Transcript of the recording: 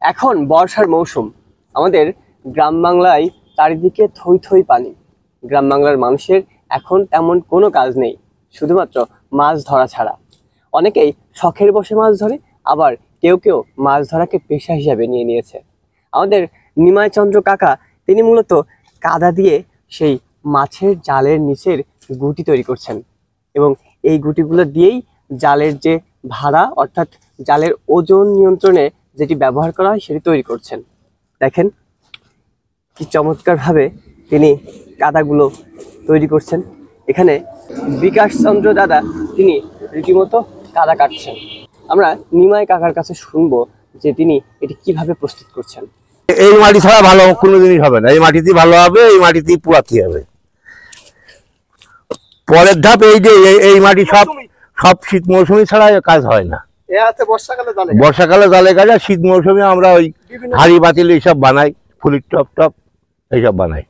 এখন বর্ষার মৌসুম, আমাদের গ্রাম বাংলায় চারিদিকে থই থই পানি। গ্রাম বাংলার মানুষের এখন তেমন কোনো কাজ নেই, শুধুমাত্র মাছ ধরা ছাড়া। অনেকেই শখের বশে মাছ ধরে, আবার কেউ কেউ মাছ ধরাকে পেশা হিসাবে নিয়ে নিয়েছে। আমাদের নিমাই চন্দ্র কাকা তিনি মূলত কাদা দিয়ে সেই মাছের জালের নিচের গুটি তৈরি করছেন, এবং এই গুটিগুলো দিয়েই জালের যে ভাড়া অর্থাৎ জালের ওজন নিয়ন্ত্রণে যেটি ব্যবহার করা হয় সেটি তৈরি করছেন। দেখেন কি চমৎকারভাবে তিনি কাদাগুলো তৈরি করছেন। এখানে বিকাশ চন্দ্র দাদা তিনি রীতিমতো কাদা কাটছেন। আমরা নিমাই কাকার কাছে শুনবো যে তিনি এটি কিভাবে প্রস্তুত করছেন। এই মাটি ছাড়া ভালো কোনো জিনিস হবে না, এই মাটিতেই ভালো হবে, এই মাটিতেই পুরাতে হবে। পরের ধাপ এই যে এই মাটি সব শীত মৌসুমি ছাড়া কাজ হয় না। বর্ষাকালে জালে কাজ, শীত মৌসুমে আমরা ওই হাড়ি বাতিল এইসব বানাই, ফুলির টপ টপ এইসব বানাই।